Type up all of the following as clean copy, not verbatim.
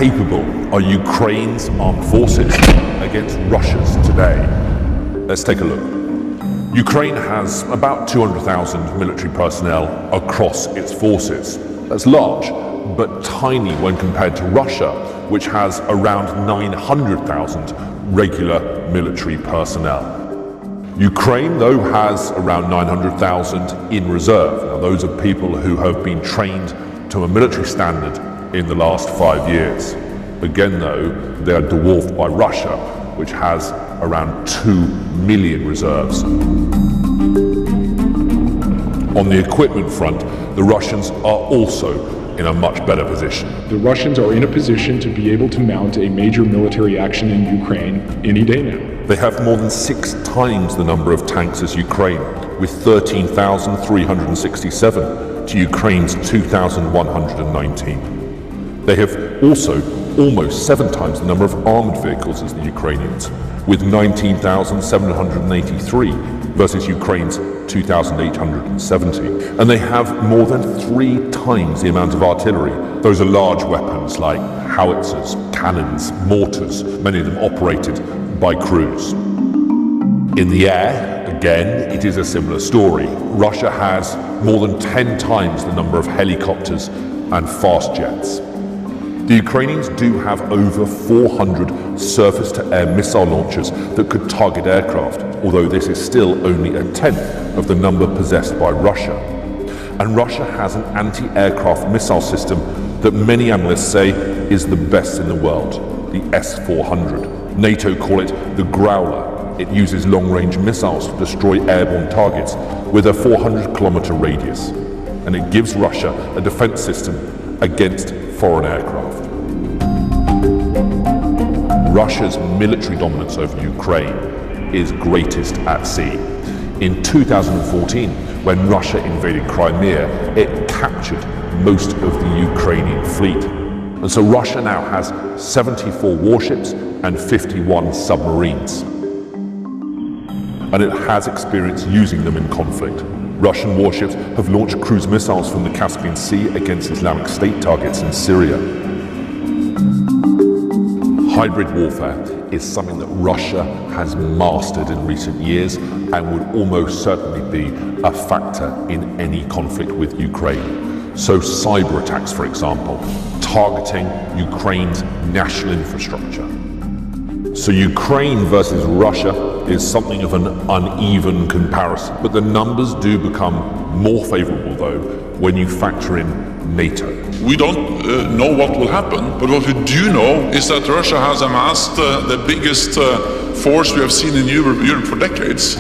capable are Ukraine's armed forces against Russia's today? Let's take a look. Ukraine has about 200,000 military personnel across its forces. That's large, but tiny when compared to Russia, which has around 900,000 regular military personnel. Ukraine, though, has around 900,000 in reserve. Now, those are people who have been trained to a military standard in the last 5 years. Again, though, they are dwarfed by Russia, which has around 2 million reserves. On the equipment front, the Russians are also in a much better position. The Russians are in a position to be able to mount a major military action in Ukraine any day now. They have more than 6 times the number of tanks as Ukraine, with 13,367 to Ukraine's 2,119. They have also almost 7 times the number of armored vehicles as the Ukrainians, with 19,783 versus Ukraine's 2,870. And they have more than 3 times the amount of artillery. Those are large weapons like howitzers, cannons, mortars, many of them operated by crews. In the air, again, it is a similar story. Russia has more than 10 times the number of helicopters and fast jets. The Ukrainians do have over 400 surface-to-air missile launchers that could target aircraft, although this is still only a tenth of the number possessed by Russia. And Russia has an anti-aircraft missile system that many analysts say is the best in the world, the S-400. NATO call it the Growler. It uses long-range missiles to destroy airborne targets with a 400-kilometer radius. And it gives Russia a defense system against foreign aircraft. Russia's military dominance over Ukraine is greatest at sea. In 2014, when Russia invaded Crimea, it captured most of the Ukrainian fleet. And so Russia now has 74 warships and 51 submarines. And it has experience using them in conflict. Russian warships have launched cruise missiles from the Caspian Sea against Islamic State targets in Syria. Hybrid warfare is something that Russia has mastered in recent years and would almost certainly be a factor in any conflict with Ukraine. So cyber attacks, for example, targeting Ukraine's national infrastructure. So Ukraine versus Russia is something of an uneven comparison, but the numbers do become more favorable, though, when you factor in NATO. We don't know what will happen, but what we do know is that Russia has amassed the biggest force we have seen in Europe for decades.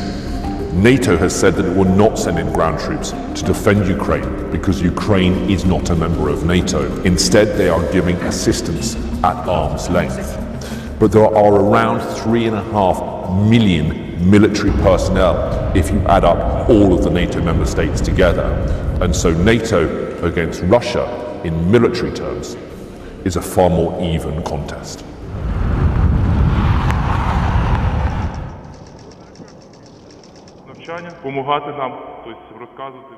NATO has said that it will not send in ground troops to defend Ukraine because Ukraine is not a member of NATO. Instead, they are giving assistance at arm's length. But there are around 3.5 million military personnel if you add up all of the NATO member states together. And so NATO against Russia in military terms is a far more even contest. Навчання, допомагати нам, тобто розказувати.